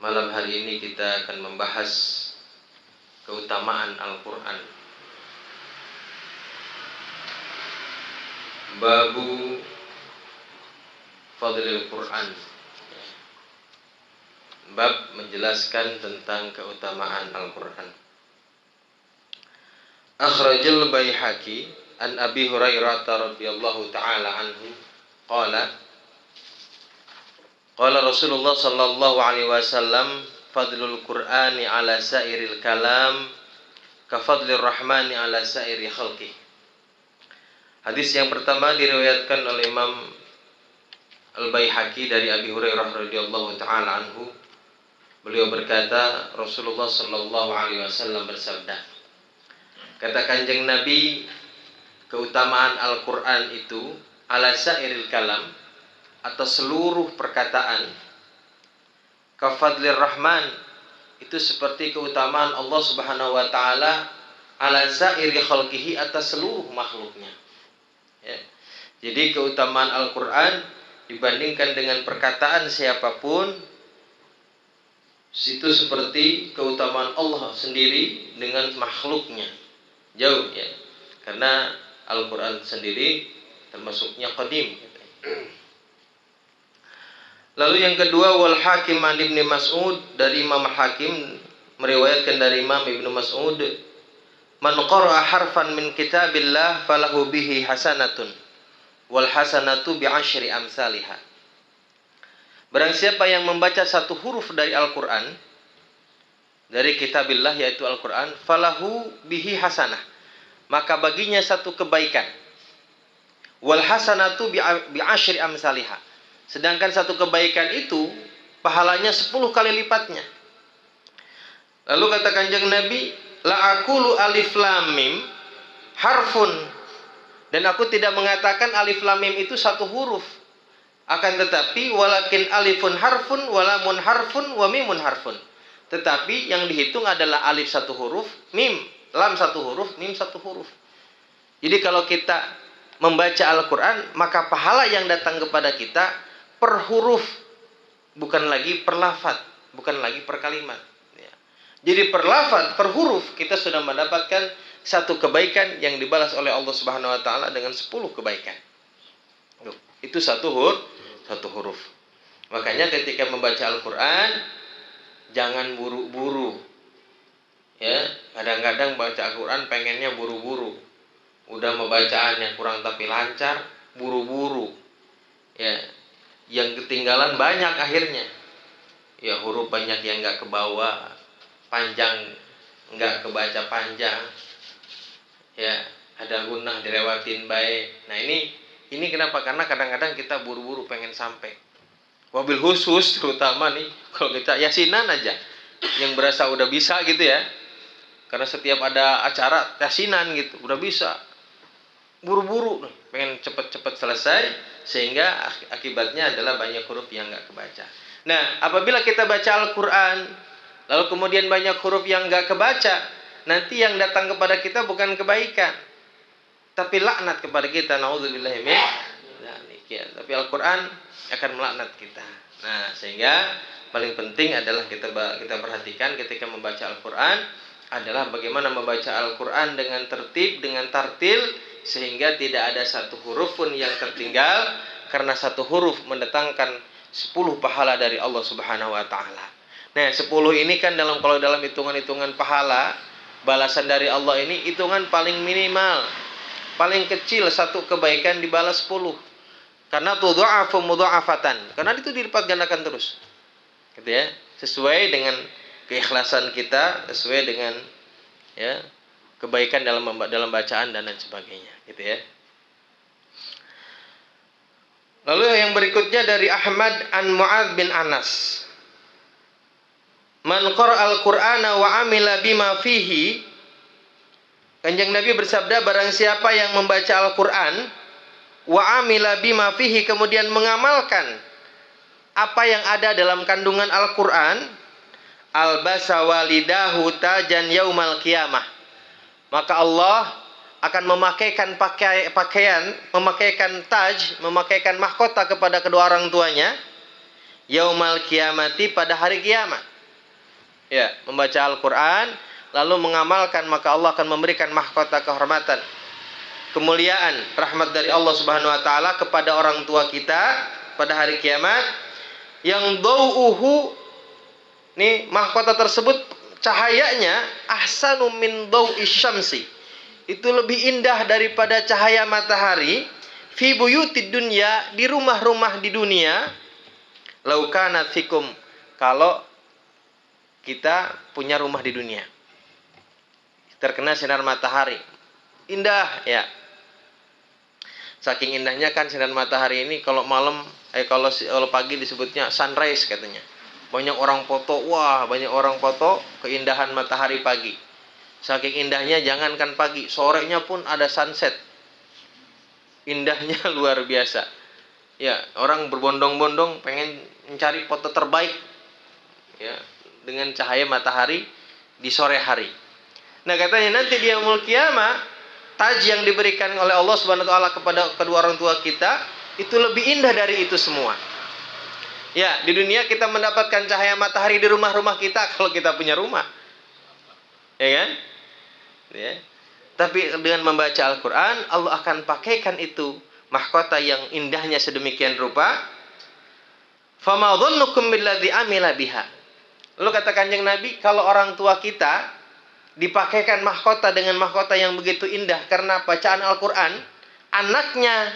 Malam hari ini kita akan membahas keutamaan Al-Quran. Babu Fadlil Quran. Bab menjelaskan tentang keutamaan Al-Quran. Akhrajal Baihaqi an Abi Hurairah radhiyallahu ta'ala anhu qala qala Rasulullah sallallahu alaihi wasallam fadlul Qur'ani ala sairil kalam ka fadlir rahmani ala sairi khalqih. Hadis yang pertama diriwayatkan oleh Imam Al-Baihaqi dari Abi Hurairah radhiyallahu ta'ala anhu. Beliau berkata, Rasulullah sallallahu alaihi wasallam bersabda, kata Kanjeng Nabi, keutamaan Al-Quran itu ala sairil kalam, atas seluruh perkataan, kafadlir rahman, itu seperti keutamaan Allah subhanahu wa ta'ala ala sairi khalqihi, atas seluruh makhluknya ya. Jadi keutamaan Al-Quran dibandingkan dengan perkataan siapapun, itu seperti keutamaan Allah sendiri dengan makhluknya, jauh ya. Karena Al-Quran sendiri termasuknya qadim. Lalu yang kedua, wal Hakim an Ibnu Mas'ud, dari Imam Hakim meriwayatkan dari Imam Ibnu Mas'ud, man qara'a harfan min kitabillah falahu bihi hasanatun wal hasanatu bi asyri amsalihha. Barang siapa yang membaca satu huruf dari Al-Quran, dari kitabillah yaitu Al-Quran, falahu bihi hasanah, maka baginya satu kebaikan. Wal hasanatu bi asyri amsalihha, sedangkan satu kebaikan itu pahalanya 10 kali lipatnya. Lalu kata Kanjeng Nabi, la aqulu alif lam mim harfun, dan aku tidak mengatakan alif lam mim itu satu huruf, akan tetapi walakin alifun harfun walamun harfun wa mimun harfun, tetapi yang dihitung adalah alif satu huruf, mim, lam satu huruf, mim satu huruf. Jadi kalau kita membaca Al-Quran, maka pahala yang datang kepada kita per huruf, bukan lagi per lafaz, bukan lagi per kalimat ya. Jadi per lafaz, per huruf, kita sudah mendapatkan satu kebaikan yang dibalas oleh Allah subhanahu wa ta'ala dengan 10 kebaikan. Itu satu huruf. Makanya ketika membaca Al-Quran, jangan buru-buru ya. Kadang-kadang baca Al-Quran pengennya buru-buru, udah membacaannya kurang tapi lancar, buru-buru ya. Yang ketinggalan banyak akhirnya ya, huruf banyak yang gak kebawa, panjang gak kebaca panjang ya, ada gunah dilewatin baik. Nah ini kenapa? Karena kadang-kadang kita buru-buru pengen sampai. Wabil khusus terutama nih, kalau kita yasinan aja yang berasa udah bisa gitu ya. Karena setiap ada acara yasinan gitu, udah bisa. Buru-buru nih, pengen cepet-cepet selesai, sehingga akibatnya adalah banyak huruf yang gak kebaca. Nah, apabila kita baca Al-Quran, lalu kemudian banyak huruf yang gak kebaca, nanti yang datang kepada kita bukan kebaikan, tapi laknat kepada kita. Nauzubillahi min dzalik ya. Tapi Al-Quran akan melaknat kita. Nah, sehingga paling penting adalah kita perhatikan ketika membaca Al-Quran adalah bagaimana membaca Al-Quran dengan tertib, dengan tartil, sehingga tidak ada satu huruf pun yang tertinggal, karena satu huruf mendatangkan 10 pahala dari Allah subhanahu wa ta'ala. Nah, 10 ini kan kalau dalam hitungan-hitungan pahala balasan dari Allah ini, hitungan paling minimal, paling kecil satu kebaikan dibalas 10. Karena tudha'afu mudha'afatan, karena itu dilipat gandakan terus gitu ya, sesuai dengan keikhlasan kita, sesuai dengan ya kebaikan dalam bacaan dan lain sebagainya gitu ya. Lalu yang berikutnya dari Ahmad an Mu'adz bin Anas, man qara'al Qur'ana wa amila bima fihi, Kanjeng Nabi bersabda, barang siapa yang membaca Al-Quran wa amila bima fihi, kemudian mengamalkan apa yang ada dalam kandungan Al-Quran, albasa walidahu tajan yaumal qiyamah, maka Allah akan memakaikan pakaian, memakaikan taj, memakaikan mahkota kepada kedua orang tuanya yaumal qiyamati, pada hari kiamat. Ya, membaca Al-Qur'an lalu mengamalkan, maka Allah akan memberikan mahkota kehormatan, kemuliaan, rahmat dari Allah Subhanahu wa taala kepada orang tua kita pada hari kiamat, yang dau'uhu, nih mahkota tersebut cahayanya ahsanu min dau'is syamsi, itu lebih indah daripada cahaya matahari, fi buyutid dunya, di rumah-rumah di dunia, laukana fikum, kalau kita punya rumah di dunia terkena sinar matahari, indah ya. Saking indahnya kan sinar matahari ini, kalau malam kalau pagi disebutnya sunrise katanya. Banyak orang foto, wah banyak orang foto keindahan matahari pagi. Saking indahnya jangankan pagi, sorenya pun ada sunset. Indahnya luar biasa. Ya, orang berbondong-bondong pengen mencari foto terbaik ya dengan cahaya matahari di sore hari. Nah, katanya nanti di yaumul qiyamah, taj yang diberikan oleh Allah Subhanahu wa taala kepada kedua orang tua kita itu lebih indah dari itu semua. Ya, di dunia kita mendapatkan cahaya matahari di rumah-rumah kita kalau kita punya rumah. Ya kan? Ya. Tapi dengan membaca Al-Qur'an, Allah akan pakaikan itu mahkota yang indahnya sedemikian rupa. Fama dhannukum billadzi amila biha. Lalu kata Kanjeng Nabi, kalau orang tua kita dipakaikan mahkota dengan mahkota yang begitu indah karena bacaan Al-Quran, anaknya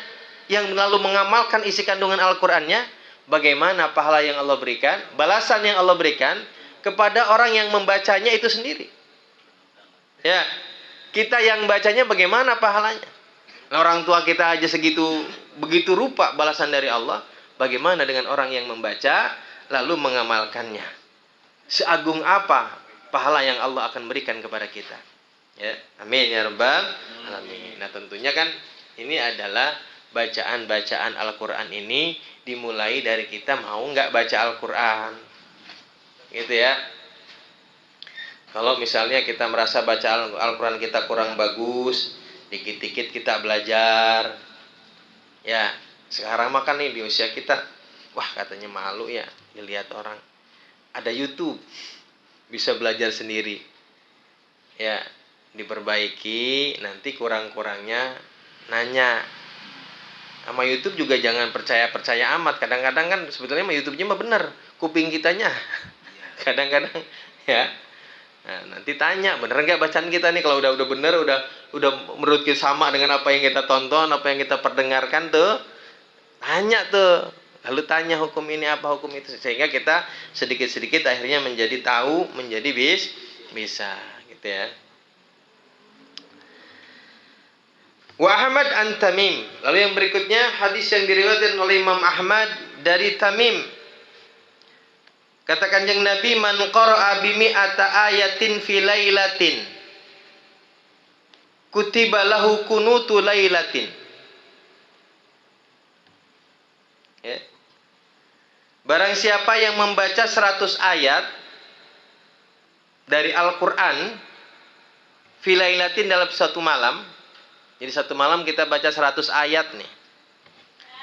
yang lalu mengamalkan isi kandungan Al-Qurannya, bagaimana pahala yang Allah berikan, balasan yang Allah berikan kepada orang yang membacanya itu sendiri. Ya, kita yang bacanya bagaimana pahalanya? Nah, orang tua kita aja begitu rupa balasan dari Allah, bagaimana dengan orang yang membaca lalu mengamalkannya? Seagung apa pahala yang Allah akan berikan kepada kita. Ya, amin ya rabbal alamin. Nah, tentunya kan ini adalah bacaan-bacaan Al-Qur'an ini dimulai dari kita mau nggak baca Al-Qur'an. Gitu ya. Kalau misalnya kita merasa baca Al-Qur'an kita kurang bagus, dikit-dikit kita belajar. Ya, sekarang mah kan nih di usia kita, wah katanya malu ya dilihat orang. Ada YouTube. Bisa belajar sendiri ya, diperbaiki, nanti kurang-kurangnya nanya sama YouTube. Juga jangan percaya amat, kadang-kadang kan sebetulnya YouTube-nya mah bener, kuping kitanya kadang-kadang ya. Nah, nanti tanya bener nggak bacaan kita nih. Kalau udah bener, udah menurut kita sama dengan apa yang kita tonton, apa yang kita perdengarkan tuh, tanya tuh. Lalu tanya hukum ini apa, hukum itu, sehingga kita sedikit-sedikit akhirnya menjadi tahu, menjadi bisa gitu ya. Wa Ahmad an Tamim. Lalu yang berikutnya hadis yang diriwayatkan oleh Imam Ahmad dari Tamim. Kata Kanjeng Nabi, man qara'a bi mi'ata ayatin fi lailatin kutiba lahu kunutu lailatin. Ya. Barang siapa yang membaca 100 ayat dari Al-Quran filailatin, dalam satu malam. Jadi satu malam kita baca 100 ayat nih,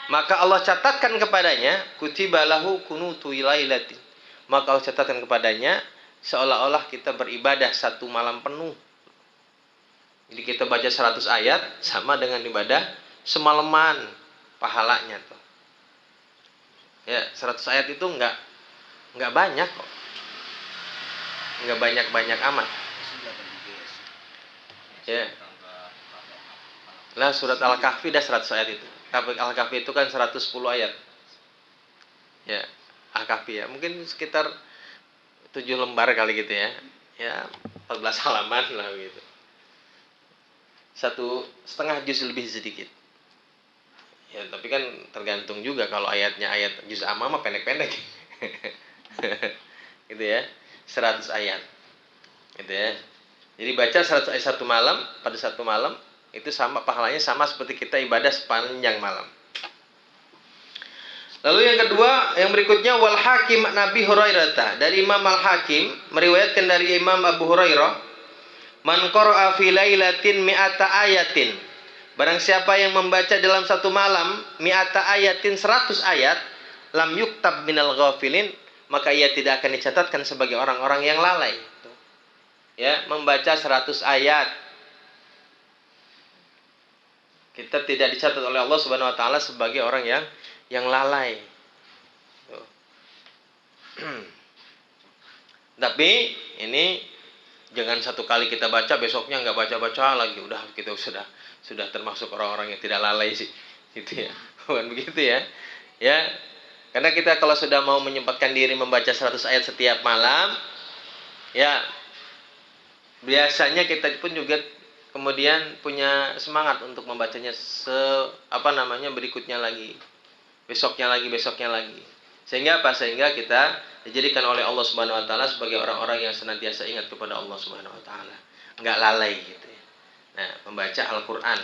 maka Allah catatkan kepadanya kutiba lahu kunutu lailatin. Maka Allah catatkan kepadanya seolah-olah kita beribadah satu malam penuh. Jadi kita baca 100 ayat sama dengan ibadah semalaman pahalanya tuh. Ya, 100 ayat itu enggak banyak kok. Enggak banyak-banyak amat. Ya. Lah surat Al-Kahfi dah 100 ayat itu. Al-Kahfi itu kan 110 ayat. Ya, Al-Kahfi ya. Mungkin sekitar 7 lembar kali gitu ya. Ya, 14 halaman lah gitu. 1,5 juz lebih sedikit. Ya, tapi kan tergantung juga, kalau ayatnya ayat juz amma mah pendek-pendek. Gitu ya. 100 ayat. Gitu ya. Jadi baca 100 ayat satu malam, pada satu malam itu sama pahalanya, sama seperti kita ibadah sepanjang malam. Lalu yang kedua, yang berikutnya wal Hakim Nabi Hurairah, dari Imam Al-Hakim meriwayatkan dari Imam Abu Hurairah, man qara'a fi lailatin mi'ata ayatin. Barang siapa yang membaca dalam satu malam mi'ata ayatin 100 ayat, lam yuktab minal ghafilin, maka ia tidak akan dicatatkan sebagai orang-orang yang lalai. Ya, membaca 100 ayat. Kita tidak dicatat oleh Allah Subhanahu wa taala sebagai orang yang lalai. Tapi ini jangan satu kali kita baca besoknya nggak baca-baca lagi, udah kita sudah termasuk orang-orang yang tidak lalai sih, gitu ya. Bukan begitu ya. Ya. Karena kita kalau sudah mau menyempatkan diri membaca 100 ayat setiap malam, ya biasanya kita pun juga kemudian punya semangat untuk membacanya berikutnya lagi. Besoknya lagi. Sehingga apa? Sehingga kita dijadikan oleh Allah Subhanahu wa taala sebagai orang-orang yang senantiasa ingat kepada Allah Subhanahu wa taala. Enggak lalai gitu ya. Nah, membaca Al-Qur'an.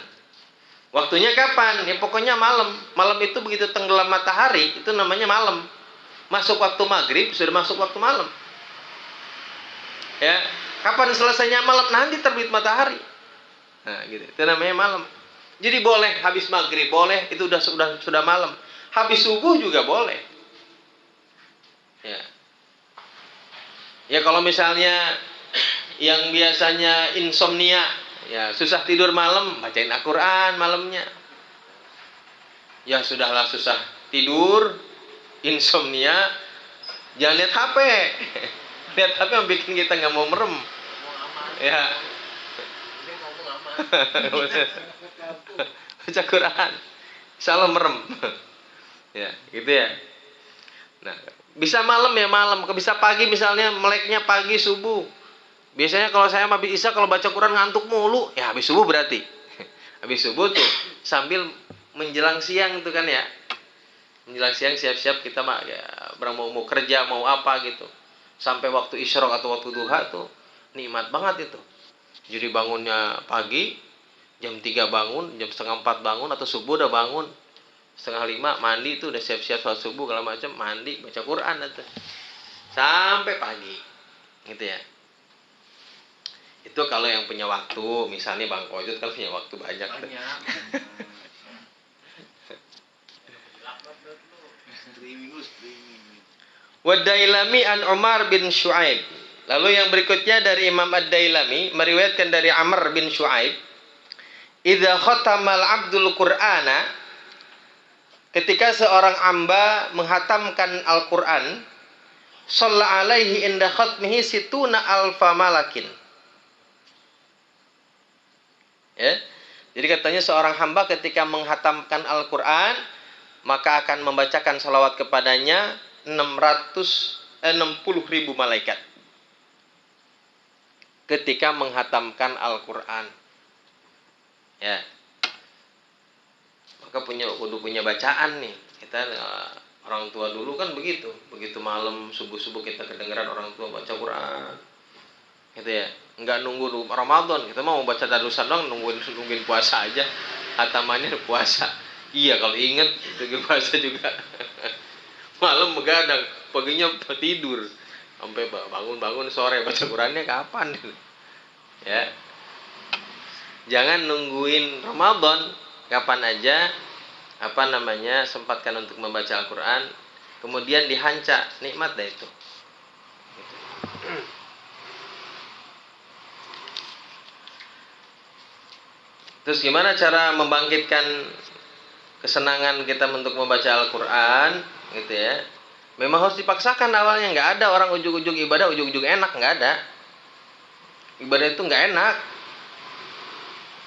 Waktunya kapan? Ya pokoknya malam. Malam itu begitu tenggelam matahari, itu namanya malam. Masuk waktu maghrib, sudah masuk waktu malam. Ya, kapan selesainya malam? Nanti terbit matahari. Nah, gitu. Itu namanya malam. Jadi boleh habis maghrib, boleh, itu sudah malam. Habis subuh juga boleh. Ya. Ya kalau misalnya yang biasanya insomnia, ya susah tidur malam, bacain Al-Qur'an malamnya. Ya sudahlah susah tidur, insomnia, jangan lihat HP. Lihat HP yang bikin kita nggak mau merem. Ya. Baca Quran, salah merem. Ya, gitu ya. Nah, bisa malam ya malam, bisa pagi misalnya meleknya pagi subuh. Biasanya kalau saya habis isya kalau baca Quran ngantuk mulu, ya habis subuh berarti. Habis subuh tuh sambil menjelang siang itu kan ya. Menjelang siang siap-siap kita ya, mau kerja mau apa gitu. Sampai waktu isyraq atau waktu duha tuh nikmat banget itu. Jadi bangunnya pagi, jam 3 bangun, jam setengah 4 bangun atau subuh udah bangun. Setengah 5 mandi itu udah siap-siap sholat subuh kalau macam mandi baca Quran itu sampai pagi gitu ya. Itu kalau yang punya waktu, misalnya Bang Kojut kan punya waktu banyak. Wad-Dailami an Umar bin Shu'aib. Lalu yang berikutnya dari Imam Ad-Dailami meriwayatkan dari Amr bin Shu'aib, idza khatamal abdul Qur'ana, ketika seorang hamba menghatamkan Al-Qur'an, shalla alaihi inda khatmihi situna alfa malakin. Ya. Jadi katanya seorang hamba ketika menghatamkan Al-Qur'an, maka akan membacakan salawat kepadanya 60.000 malaikat. Ketika menghatamkan Al-Qur'an. Ya. Maka kudu punya bacaan nih. Kita orang tua dulu kan begitu. Begitu malam subuh-subuh kita kedengeran orang tua baca Quran. Gitu ya. Enggak nunggu Ramadan. Kita mau baca tarusan dong, nungguin puasa aja. Hatamannya puasa. Iya kalau inget lagi puasa juga. Malam begadang, paginya tidur. Sampai bangun sore baca Qurannya kapan? Ya. Jangan nungguin Ramadan, kapan aja sempatkan untuk membaca Al-Qur'an, kemudian dihanca, nikmat dah itu. Terus gimana cara membangkitkan kesenangan kita untuk membaca Al-Qur'an gitu ya? Memang harus dipaksakan awalnya, nggak ada orang ujug-ujug ibadah, ujug-ujug enak, nggak ada. Ibadah itu nggak enak.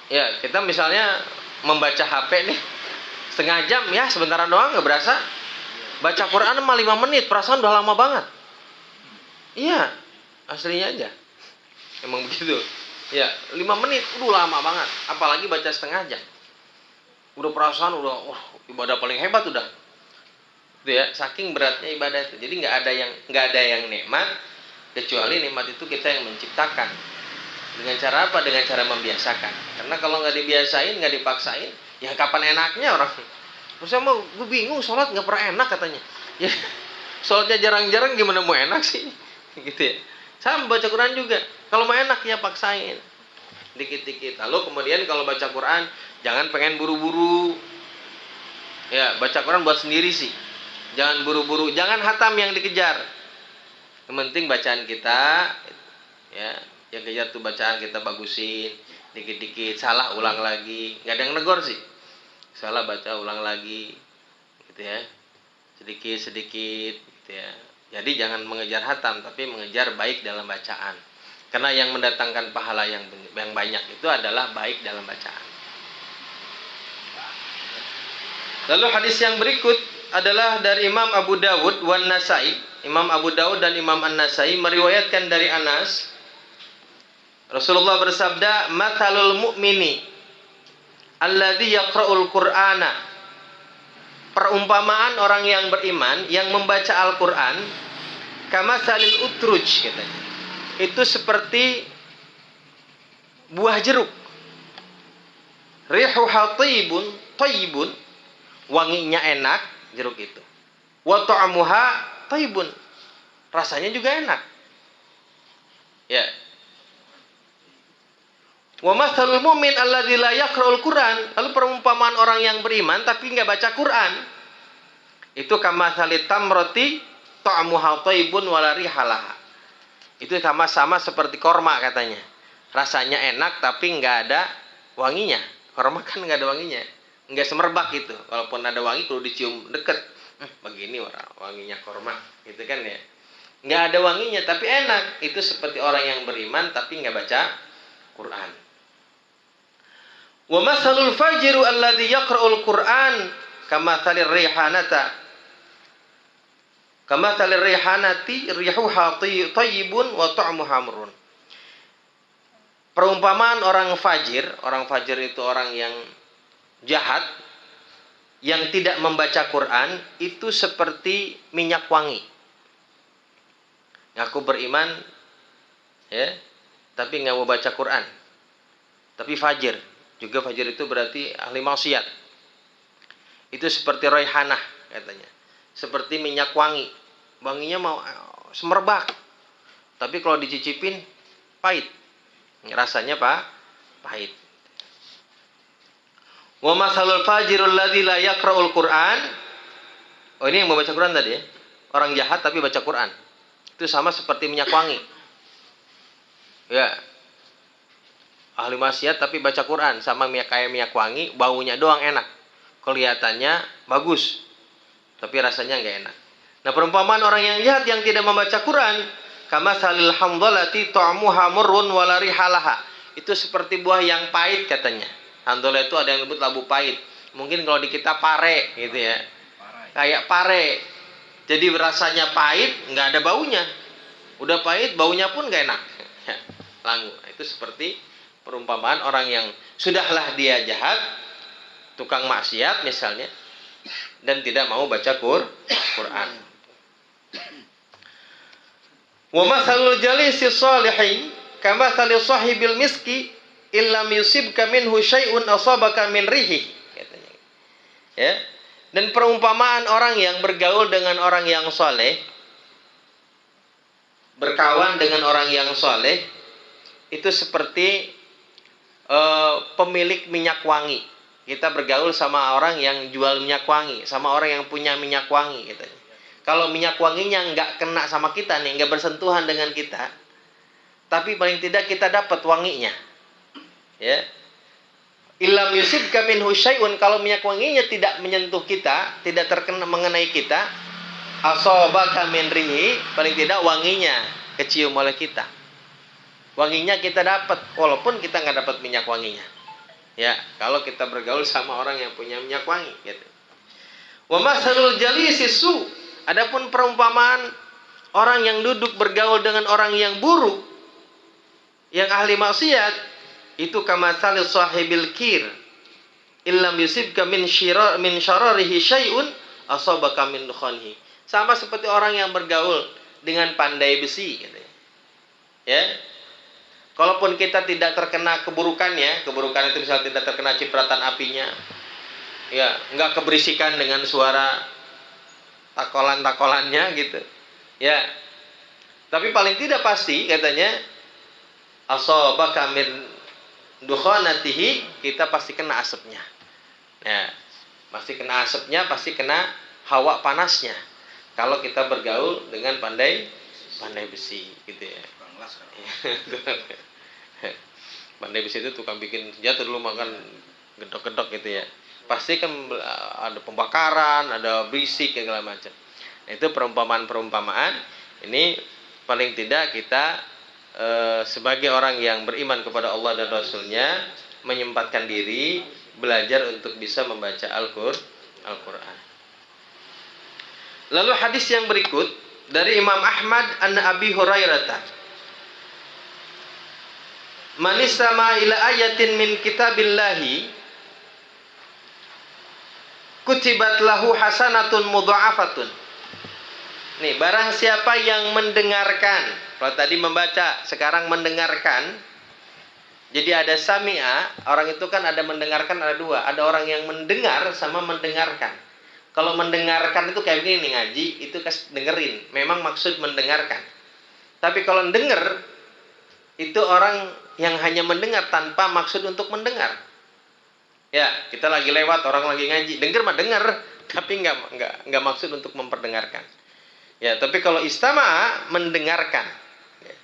Ya, kita misalnya membaca HP nih setengah jam ya, sebentaran doang nggak berasa. Baca Quran mah 5 menit, perasaan udah lama banget. Iya, aslinya aja. Emang begitu. Ya, 5 menit udah lama banget, apalagi baca setengah jam. Udah perasaan ibadah paling hebat udah. Itu ya, saking beratnya ibadah itu. Jadi nggak ada yang nikmat kecuali nikmat itu kita yang menciptakan. Dengan cara apa? Dengan cara membiasakan. Karena kalau nggak dibiasain, nggak dipaksain, ya kapan enaknya orang. Terus saya mau, gue bingung sholat nggak pernah enak katanya. Ya, sholatnya jarang-jarang gimana mau enak sih? Gitu ya. Saya membaca Quran juga. Kalau mau enak ya paksain. Dikit-dikit. Lalu kemudian kalau baca Quran, jangan pengen buru-buru. Ya, baca Quran buat sendiri sih. Jangan buru-buru. Jangan hatam yang dikejar. Yang penting bacaan kita, ya, yang kejar tuh bacaan kita bagusin, dikit-dikit salah ulang lagi, nggak ada yang negor sih. Salah baca ulang lagi, gitu ya, sedikit-sedikit, gitu ya. Jadi jangan mengejar hatam, tapi mengejar baik dalam bacaan. Karena yang mendatangkan pahala yang banyak itu adalah baik dalam bacaan. Lalu hadis yang berikut adalah dari Imam Abu Dawud wan Nasai. Imam Abu Dawud dan Imam An-Nasai meriwayatkan dari Anas, Rasulullah bersabda, "Mathalul mu'mini alladzi yaqra'ul Qur'ana." Perumpamaan orang yang beriman yang membaca Al-Qur'an, kamatsalil utruj, katanya. Itu seperti buah jeruk. Rihuha thayyibun, wanginya enak jeruk itu. Wa ta'amuha thayyibun, rasanya juga enak. Ya. Wa mathalul mu'min alladzi la yaqra'ul Qur'an. Lalu perumpamaan orang yang beriman tapi enggak baca Quran, itu kamatsalit tamrati ta'amuha thayyibun wa la rihalaha. Itu sama-sama seperti korma, katanya. Rasanya enak tapi enggak ada wanginya. Korma kan enggak ada wanginya, enggak semerbak gitu. Walaupun ada wangi perlu dicium deket. Begini wanginya korma, gitu kan ya. Enggak ada wanginya tapi enak. Itu seperti orang yang beriman tapi enggak baca Quran. Wa mathalul fajiru alladzi yaqra'ul Qur'an kamatsalir rihanati rihuha thayyibun wa ta'muha murrun. Perumpamaan orang fajir itu orang yang jahat yang tidak membaca Quran, itu seperti minyak wangi. Ngaku beriman, ya, tapi nggak mau baca Quran. Tapi fajir, juga fajir itu berarti ahli maksiat. Itu seperti raihanah, katanya. Seperti minyak wangi. Wanginya mau semerbak. Tapi kalau dicicipin pahit. Rasanya pahit. Wa masalul fajirul ladzi la yaqra'ul Qur'an. Oh, ini yang membaca Quran tadi ya. Orang jahat tapi baca Quran. Itu sama seperti minyak wangi. Ya. Ahli maksiat tapi baca Quran, sama kayak minyak wangi, baunya doang enak. Kelihatannya bagus, tapi rasanya enggak enak. Nah, perumpamaan orang yang jahat yang tidak membaca Quran, kamatsalil hamdalati ta'muha murrun wa la rihalaha. Itu seperti buah yang pahit, katanya. Hamdalah itu ada yang disebut labu pahit. Mungkin kalau di kita pare gitu ya. Kayak pare. Jadi rasanya pahit, enggak ada baunya. Udah pahit, baunya pun enggak enak. Langu. Itu seperti perumpamaan orang yang sudahlah dia jahat, tukang maksiat misalnya, dan tidak mau baca Quran. Wa mathalul jalisi shalihin kamathali sahibil miski illam yusibka minhu syai'un asabaka min rihi, katanya. Ya. Dan perumpamaan orang yang bergaul dengan orang yang soleh, berkawan dengan orang yang soleh, itu seperti pemilik minyak wangi. Kita bergaul sama orang yang jual minyak wangi, sama orang yang punya minyak wangi, gitu. Kalau minyak wanginya nggak kena sama kita nih, nggak bersentuhan dengan kita, tapi paling tidak kita dapat wanginya. Ya. Illam yusibka minhu syai'un, kalau minyak wanginya tidak menyentuh kita, tidak terkena mengenai kita, asabaka min rihi, paling tidak wanginya kecium oleh kita. Wanginya kita dapat, walaupun kita nggak dapat minyak wanginya. Ya, kalau kita bergaul sama orang yang punya minyak wangi, gitu. Wa mathalul jalisi su, adapun perumpamaan orang yang duduk bergaul dengan orang yang buruk, yang ahli maksiat, itu kamatsalil sahibil kir illam yusibka min syararihi syai'un asabaka min dukhanihi. Sama seperti orang yang bergaul dengan pandai besi, gitu. Ya. Kalaupun kita tidak terkena keburukannya, keburukan itu misalnya tidak terkena cipratan apinya, ya, enggak keberisikan dengan suara takolan-takolannya gitu. Ya. Tapi paling tidak pasti, katanya, asabaka min dukhanatihi, kita pasti kena asapnya. Ya. Pasti kena asapnya, pasti kena hawa panasnya. Kalau kita bergaul dengan pandai pandai besi gitu ya. Pandai besi itu tukang bikin senjata dulu, makan gedok-gedok gitu ya. Pasti kan ada pembakaran, ada berisik segala macam. Nah, itu perumpamaan-perumpamaan ini paling tidak kita sebagai orang yang beriman kepada Allah dan Rasulnya menyempatkan diri belajar untuk bisa membaca Al-Quran. Lalu hadis yang berikut dari Imam Ahmad an Abi Hurairah, man istama ila ayatin min kitabillahi kutibat lahu hasanatun mudha'afatun. Nih, barang siapa yang mendengarkan, kalau tadi membaca, sekarang mendengarkan. Jadi ada sami'a, orang itu kan ada mendengarkan, ada dua. Ada orang yang mendengar sama mendengarkan. Kalau mendengarkan itu kayak gini nih, ngaji, itu dengerin. Memang maksud mendengarkan. Tapi kalau denger, itu orang yang hanya mendengar tanpa maksud untuk mendengar. Ya, kita lagi lewat, orang lagi ngaji, denger mah denger, tapi nggak maksud untuk memperdengarkan. Ya, tapi kalau istama'a, mendengarkan. Ya.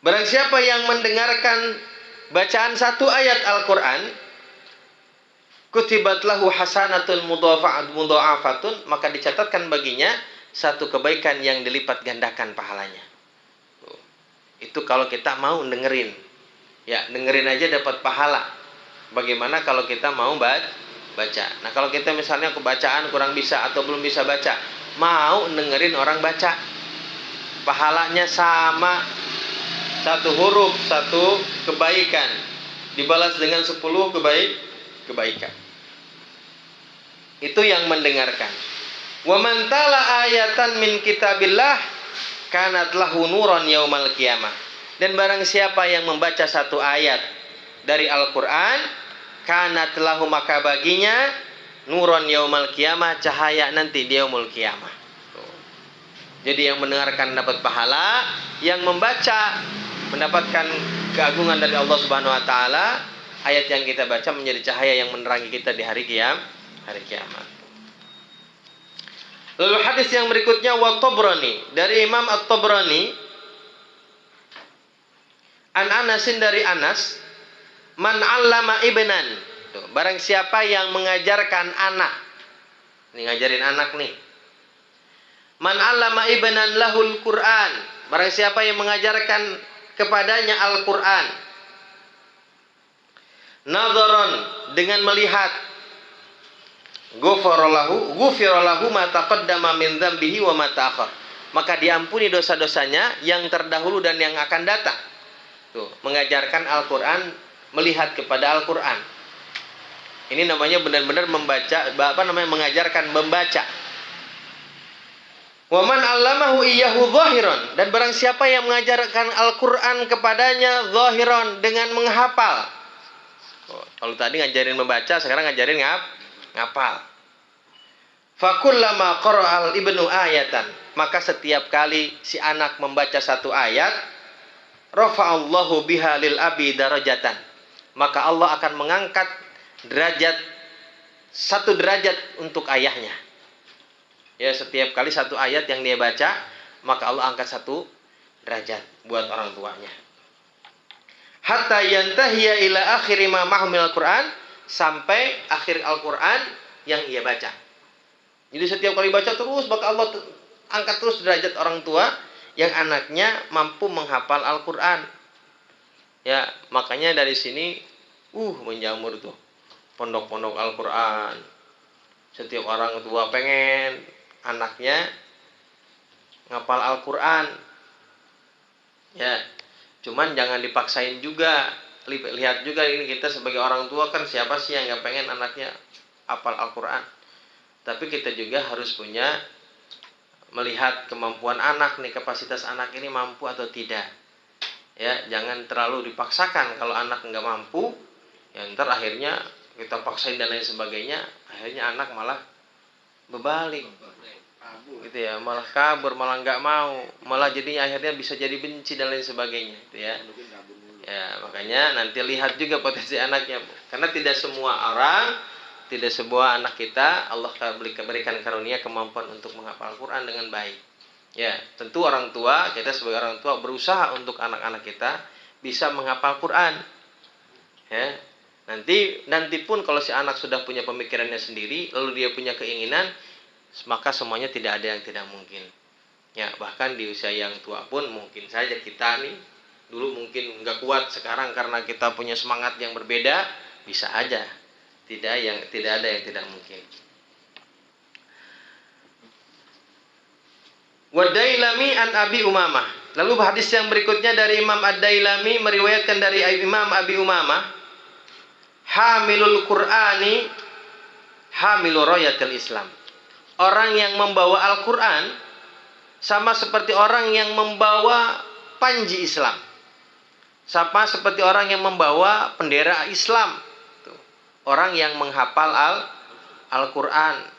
Barang siapa yang mendengarkan bacaan satu ayat Al-Quran, kutibat lahu hasanatun mudha'afatun, maka dicatatkan baginya satu kebaikan yang dilipat gandakan pahalanya. Itu kalau kita mau dengerin. Ya, dengerin aja dapat pahala. Bagaimana kalau kita mau baca? Nah, kalau kita misalnya kebacaan kurang bisa atau belum bisa baca, mau dengerin orang baca, pahalanya sama, satu huruf, satu kebaikan, dibalas dengan 10 kebaikan. Itu yang mendengarkan. Wa man tala ayatan min kitabillah kanat lahu nuran yaumal qiyamah. Dan barang siapa yang membaca satu ayat dari Al-Quran, kanat lahu, maka baginya nuron yaumal qiyamah, cahaya nanti di yaumul qiyamah. Jadi yang mendengarkan dapat pahala, yang membaca mendapatkan keagungan dari Allah Subhanahu wa taala. Ayat yang kita baca menjadi cahaya yang menerangi kita di hari kiamat. Lalu hadis yang berikutnya wa Tabrani, dari Imam At-Tabrani an Anasin, dari Anas, man 'allama ibnan. Tuh, barang siapa yang mengajarkan anak. Ini ngajarin anak nih. Man 'allama ibnan lahul Qur'an. Barang siapa yang mengajarkan kepadanya Al-Qur'an. Nadharon, dengan melihat. Ghufira ma taqaddama min dzambihi wa ma ta'akhkhar. Maka diampuni dosa-dosanya yang terdahulu dan yang akan datang. Tuh, mengajarkan Al-Qur'an, melihat kepada Al-Quran. Ini namanya benar-benar membaca, mengajarkan membaca. Wa man 'allamahu iyyahu zahiran, dan barang siapa yang mengajarkan Al-Quran kepadanya zahiran, dengan menghafal. Kalau tadi ngajarin membaca, sekarang ngajarin ngapal. Fa kullama qara'al ibnu ayatan, maka setiap kali si anak membaca satu ayat, rafa'allahu biha lil abi darajatan, maka Allah akan mengangkat satu derajat untuk ayahnya. Ya, setiap kali satu ayat yang dia baca, maka Allah angkat satu derajat buat orang tuanya. Hatta yantahiya ila akhiri ma mahmil Al-Quran, sampai akhir Al-Quran yang ia baca. Jadi setiap kali baca terus, maka Allah angkat terus derajat orang tua yang anaknya mampu menghafal Al-Quran. Ya, makanya dari sini menjamur tuh pondok-pondok Al-Quran. Setiap orang tua pengen anaknya ngapal Al-Quran. Ya, cuman jangan dipaksain juga. Lihat juga, ini kita sebagai orang tua kan, siapa sih yang gak pengen anaknya hafal Al-Quran. Tapi kita juga harus melihat kemampuan anak nih, kapasitas anak ini mampu atau tidak. Ya, jangan terlalu dipaksakan. Kalau anak nggak mampu, ya ntar akhirnya kita paksain dan lain sebagainya, akhirnya anak malah berbalik, gitu ya, malah kabur, malah nggak mau, malah jadinya akhirnya bisa jadi benci dan lain sebagainya, gitu ya. Ya, makanya nanti lihat juga potensi anaknya, karena tidak semua orang, tidak semua anak kita Allah berikan karunia kemampuan untuk menghafal Al-Quran dengan baik. Ya, tentu orang tua, kita sebagai orang tua berusaha untuk anak-anak kita bisa menghafal Quran. Ya. Nanti pun kalau si anak sudah punya pemikirannya sendiri, lalu dia punya keinginan, maka semuanya tidak ada yang tidak mungkin. Ya, bahkan di usia yang tua pun mungkin saja kita nih dulu mungkin nggak kuat, sekarang karena kita punya semangat yang berbeda, bisa aja. Tidak ada yang tidak mungkin. Wadailami an Abi Umamah. Lalu hadis yang berikutnya dari Imam Ad-Dailami meriwayatkan dari Imam Abi Umamah, hamilul Qur'ani hamilu rayatil Islam. Orang yang membawa Al-Qur'an sama seperti orang yang membawa panji Islam. Sama seperti orang yang membawa bendera Islam. Orang yang menghafal Al-Qur'an.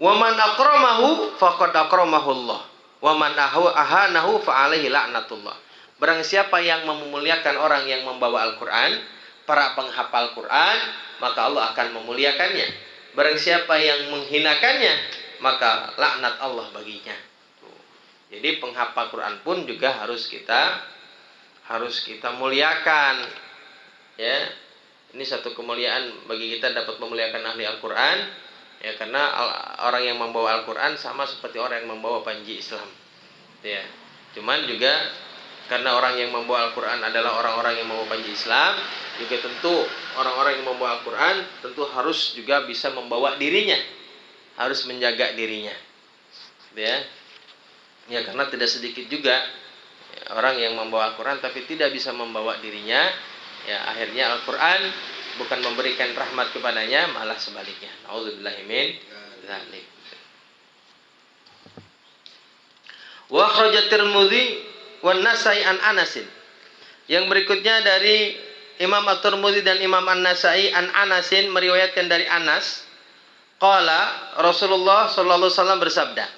Wa man akramahu faqad akramahullah wa man ahanahu fa alaihi la'natullah. Barang siapa yang memuliakan orang yang membawa Al-Qur'an, para penghafal Quran, maka Allah akan memuliakannya. Barang siapa yang menghinakannya, maka laknat Allah baginya. Jadi penghafal Quran pun juga harus kita muliakan. Ya. Ini satu kemuliaan bagi kita dapat memuliakan ahli Al-Qur'an. Ya, karena orang yang membawa Al-Quran sama seperti orang yang membawa panji Islam. Ya, cuman juga karena orang yang membawa Al-Quran adalah orang-orang yang membawa panji Islam, juga tentu orang-orang yang membawa Al-Quran tentu harus juga bisa membawa dirinya, harus menjaga dirinya. Ya, karena tidak sedikit juga orang yang membawa Al-Quran tapi tidak bisa membawa dirinya. Ya, akhirnya Al-Quran bukan memberikan rahmat kepadanya, malah sebaliknya. Nauzubillahi min dzalik. Wa akhrajat Tirmidzi wan Nasai an Anasin. Yang berikutnya dari Imam At-Tirmidzi dan Imam An-Nasai an Anasin meriwayatkan dari Anas, qala Rasulullah sallallahu alaihi wasallam bersabda.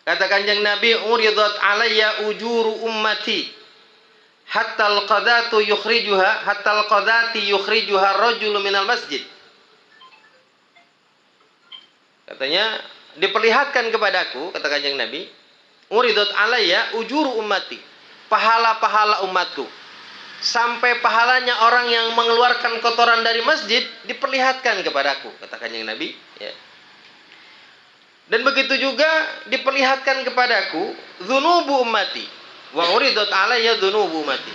Kata Kanjeng Nabi, uridat alayya ujuru ummati hatta al-qadati yukhrijuha ar-rajulu minal masjid. Katanya, diperlihatkan kepadaku, kata Kanjeng Nabi, uridat alayya ujuru ummati, pahala-pahala umatku. Sampai pahalanya orang yang mengeluarkan kotoran dari masjid diperlihatkan kepadaku, kata Kanjeng Nabi, ya. Dan begitu juga diperlihatkan kepadaku dzunubu ummati wa uridat alayya dzunubu ummati.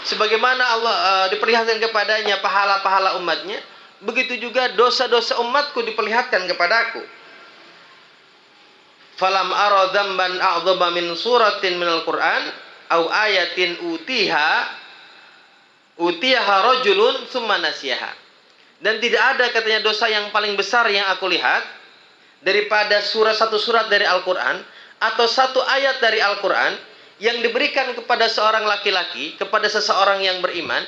Sebagaimana Allah diperlihatkan kepadanya pahala-pahala umatnya, begitu juga dosa-dosa umatku diperlihatkan kepadaku. Falam ara dzamban a'dzaba min suratin minal Qur'an au ayatin utiha rajulun tsumma nasiyaha. Dan tidak ada katanya dosa yang paling besar yang aku lihat daripada satu surat dari Al-Qur'an atau satu ayat dari Al-Qur'an yang diberikan kepada seorang laki-laki, kepada seseorang yang beriman.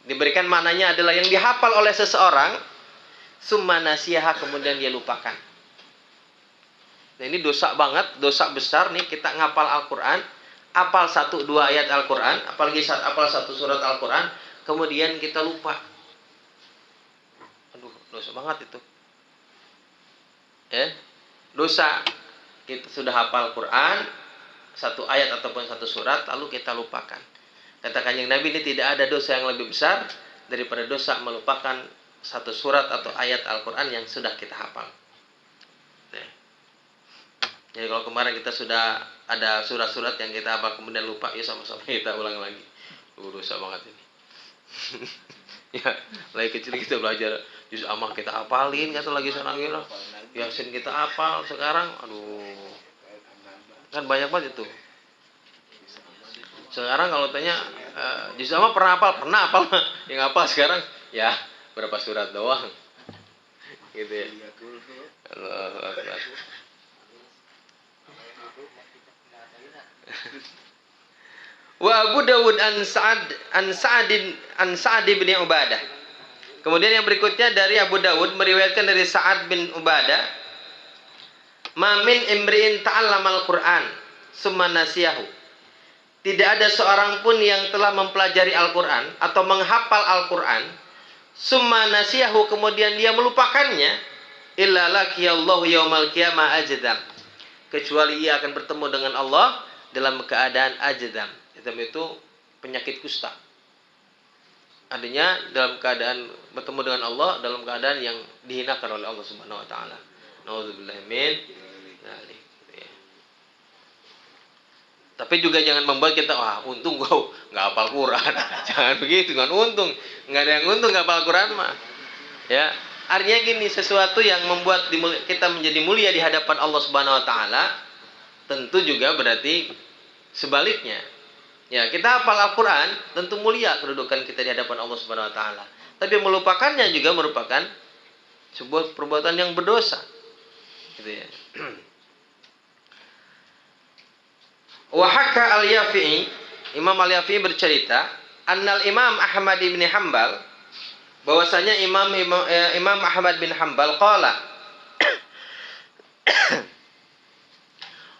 Diberikan maknanya adalah yang dihafal oleh seseorang, summa nasiyaha, kemudian dia lupakan. Nah, ini dosa banget, dosa besar nih kita ngapal Al-Qur'an, hafal 1-2 ayat Al-Qur'an, apalagi hafal 1 surat Al-Qur'an, kemudian kita lupa. Aduh, dosa banget itu. Dosa. Kita sudah hafal Quran, 1 ayat ataupun 1 surat, lalu kita lupakan. Kata Kanjeng Nabi, ini tidak ada dosa yang lebih besar daripada dosa melupakan 1 surat atau ayat Al-Quran yang sudah kita hafal. Jadi kalau kemarin kita sudah ada surat-surat yang kita hafal kemudian lupa, ya sama-sama kita ulang lagi. Dosa banget ini. Ya, lagi kecil kita belajar juz amah kita hafalin, kata lagi sana gitu. Yasin kita hafal sekarang, aduh. Kan banyak banget itu. Sekarang kalau tanya juz amah pernah hafal? Yang hafal sekarang ya berapa surat doang. Gitu ya. Allahu Akbar. Wa Abu Dawud an Sa'ad bin Ubadah. Kemudian yang berikutnya dari Abu Dawud meriwayatkan dari Sa'ad bin Ubadah, "Ma min imri'in ta'allamal Qur'an summa nasiyahu." Tidak ada seorang pun yang telah mempelajari Al-Qur'an atau menghafal Al-Qur'an, summa nasiyahu, kemudian dia melupakannya, illa laqiyallahu yaumal qiyamah ajdam. Kecuali ia akan bertemu dengan Allah dalam keadaan ajdam. Ajdam itu penyakit kusta. Artinya dalam keadaan bertemu dengan Allah dalam keadaan yang dihinakan oleh Allah Subhanahu wa taala. Nauzubillahi min dzalik. Tapi juga jangan membuat kita untung gua nggak hafal Quran. Jangan begitu kan, untung nggak ada yang untung nggak hafal Quran mah. Ya, artinya gini, sesuatu yang membuat kita menjadi mulia di hadapan Allah Subhanahu wa taala tentu juga berarti sebaliknya. Ya, kita hafal Al-Qur'an tentu mulia kedudukan kita di hadapan Allah Subhanahu wa taala. Tapi melupakannya juga merupakan sebuah perbuatan yang berdosa. Gitu ya. Wa haka al-Yafi'i, Imam al-Yafi'i bercerita, annal Imam Ahmad bin Hanbal, bahwasanya Imam Ahmad bin Hanbal qala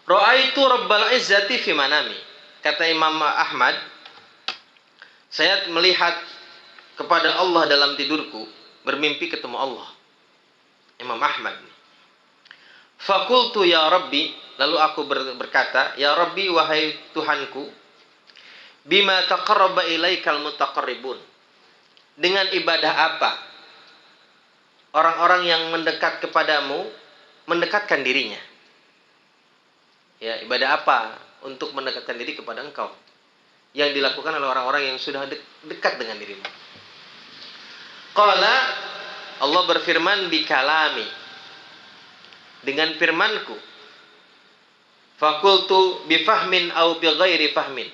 Ra'aitu Rabbal Izzati fi manami. Kata Imam Ahmad, saya melihat kepada Allah dalam tidurku, bermimpi ketemu Allah. Imam Ahmad. Fakultu ya Rabbi, lalu aku berkata, ya Rabbi, wahai Tuhanku, bima taqarraba ilaikal mutaqarribun. Dengan ibadah apa orang-orang yang mendekat kepadamu mendekatkan dirinya? Ya, ibadah apa untuk mendekatkan diri kepada engkau yang dilakukan oleh orang-orang yang sudah dekat dengan dirimu? Qala, Allah berfirman, bi kalami, dengan firmanku. Fakultu bi fahmin au bi ghairi fahmin.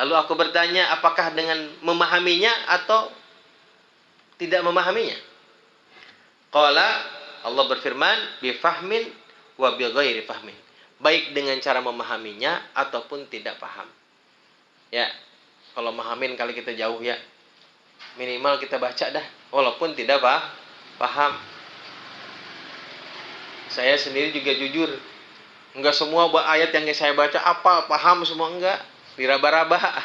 Lalu aku bertanya, apakah dengan memahaminya atau tidak memahaminya? Qala, Allah berfirman, bi fahmin wa bi ghairi fahmin. Baik dengan cara memahaminya ataupun tidak paham. Ya, kalau memahamin kali kita jauh ya. Minimal kita baca dah, walaupun tidak paham. Saya sendiri juga jujur, enggak semua ayat yang saya baca apa paham semua, enggak, diraba-raba.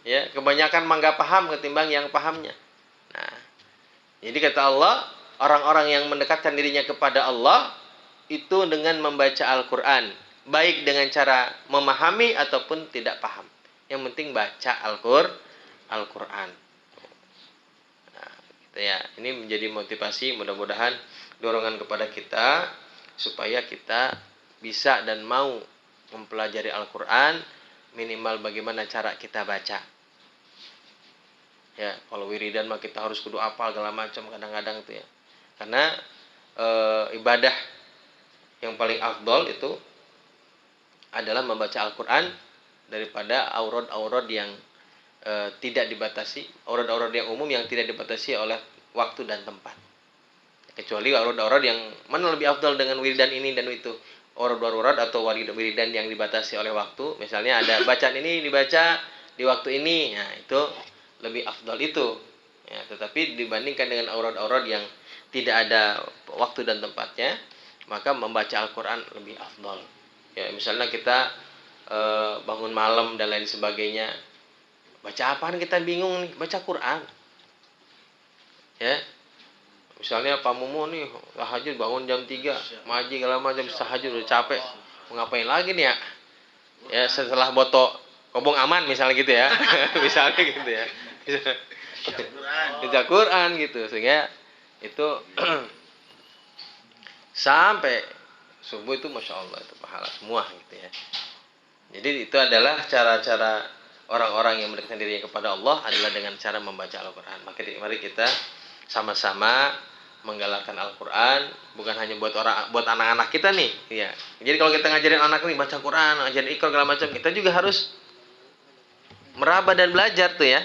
Ya, kebanyakan mah enggak paham ketimbang yang pahamnya. Nah, jadi kata Allah, orang-orang yang mendekatkan dirinya kepada Allah itu dengan membaca Al-Quran, baik dengan cara memahami ataupun tidak paham. Yang penting baca Al-Quran. Nah, gitu ya. Ini menjadi motivasi, mudah-mudahan dorongan kepada kita supaya kita bisa dan mau mempelajari Al-Quran, minimal bagaimana cara kita baca. Ya, kalau wiridan mah kita harus kudu apal segala macam kadang-kadang tuh ya. Karena ibadah yang paling afdol itu adalah membaca Al-Quran daripada aurad-aurad yang tidak dibatasi, aurad-aurad yang umum yang tidak dibatasi oleh waktu dan tempat. Kecuali aurad-aurad yang mana lebih afdal dengan wiridan ini dan itu. Aurad-aurad atau wiridan yang dibatasi oleh waktu, misalnya ada bacaan ini dibaca di waktu ini, nah itu lebih afdal itu. Ya, tetapi dibandingkan dengan aurad-aurad yang tidak ada waktu dan tempatnya, maka membaca Al-Quran lebih afdal. Ya, misalnya kita bangun malam dan lain sebagainya, baca apaan kita bingung nih, baca Quran. Ya, misalnya Pak Mumu nih tahajud bangun jam 3, ngaji segala macam, tahajud udah capek, mau ngapain lagi nih ya? Ya, setelah boto kobong aman misalnya gitu ya. Misalnya gitu ya. Baca Quran gitu, sehingga itu sampai subuh itu Masya Allah itu pahala semua gitu ya. Jadi itu adalah cara-cara orang-orang yang mendekatkan dirinya kepada Allah adalah dengan cara membaca Al-Quran. Mari kita sama-sama menggalakkan Al-Quran, bukan hanya buat anak-anak kita nih ya. Jadi kalau kita ngajarin anak nih baca Quran, ngajarin Iqra segala macam, kita juga harus meraba dan belajar tuh ya.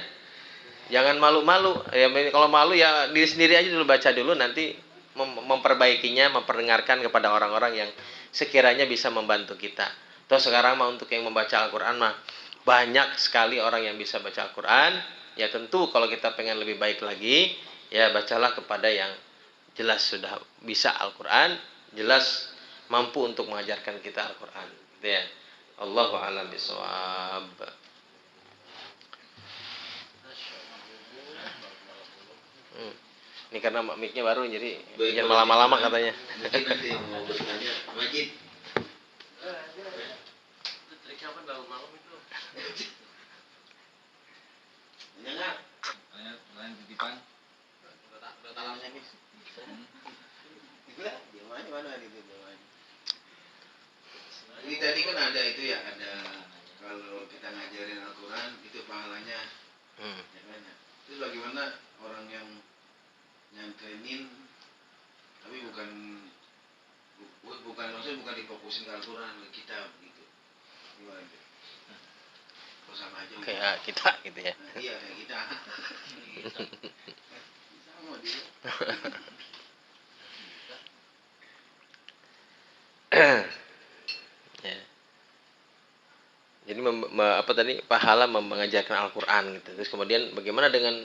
Jangan malu-malu ya, kalau malu ya diri sendiri aja dulu, baca dulu, nanti memperbaikinya, memperdengarkan kepada orang-orang yang sekiranya bisa membantu kita. Toh sekarang mah untuk yang membaca Al-Quran mah banyak sekali orang yang bisa baca Al-Quran. Ya tentu kalau kita pengen lebih baik lagi, ya bacalah kepada yang jelas sudah bisa Al-Quran, jelas mampu untuk mengajarkan kita Al-Quran. Gitu ya. Allahu a'lam bishawab. Ini karena mic-nya baru jadi Baik, jangan lama-lama katanya. Mungkin nanti yang mau bertanya, Majid. Trik apa dalam malam itu? Enggak. Lain titipan. Udah tangannya nih. Gila, di mana itu bawahnya. Ini tadi kan ada itu ya, ada kalau kita ngajarin Al-Quran itu pahalanya. Ya kan? Itu bagaimana orang yang nyantrenin tapi bukan maksudnya bukan difokusin ke Al-Quran, ke kitab gitu. Gimana itu? Kok sama aja? Kayak kita gitu ya. Nah, iya kayak kita. Sama dia. Ya. Jadi apa tadi pahala mengajarkan Al-Qur'an gitu. Terus kemudian bagaimana dengan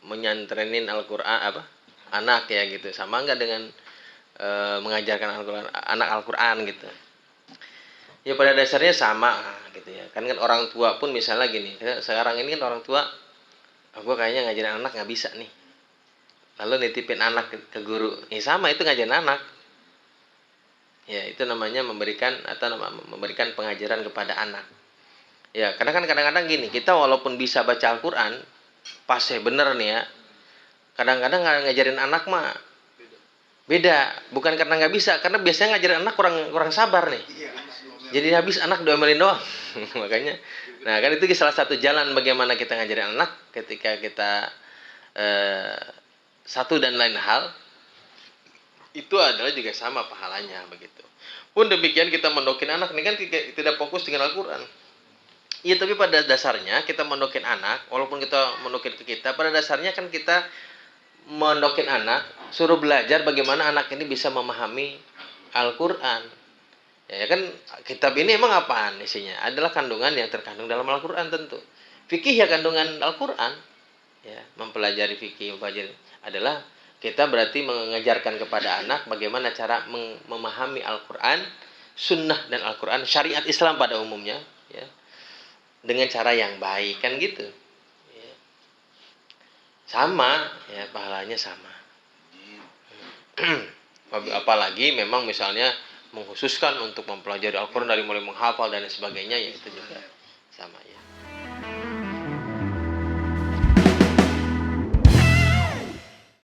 menyantrenin Al-Qur'an apa? Anak ya gitu. Sama enggak dengan mengajarkan Al-Qur'an anak Al-Qur'an gitu. Ya pada dasarnya sama gitu ya. Kan orang tua pun misalnya gini. Sekarang ini kan orang tua gue kayaknya ngajarin anak nggak bisa nih. Lalu nitipin anak ke guru. Ya sama itu ngajarin anak. Ya itu namanya memberikan pengajaran kepada anak. Ya karena kan kadang-kadang gini, kita walaupun bisa baca Al-Quran pas bener nih ya, kadang-kadang ngajarin anak mah beda. Bukan karena nggak bisa, karena biasanya ngajarin anak kurang sabar nih. Jadi habis anak diomelin doang. Makanya, nah kan itu salah satu jalan bagaimana kita ngajarin anak ketika kita satu dan lain hal itu adalah juga sama pahalanya begitu. Pun demikian kita mondokin anak ini kan tidak fokus dengan Al-Quran. Iya tapi pada dasarnya kita mondokin anak, walaupun kita mondokin ke kita, pada dasarnya kan kita mondokin anak, suruh belajar bagaimana anak ini bisa memahami Al-Quran. Ya kan kitab ini emang apaan isinya? Adalah kandungan yang terkandung dalam Al-Quran tentu. Fikih ya kandungan Al-Quran. Ya, mempelajari fikih adalah kita berarti mengajarkan kepada anak bagaimana cara memahami Al-Quran, sunnah dan Al-Quran, syariat Islam pada umumnya, ya, dengan cara yang baik kan gitu. Ya. Sama, ya pahalanya sama. Apalagi memang misalnya mengkhususkan untuk mempelajari Al-Quran dari mulai menghafal dan sebagainya, ya itu juga sama ya.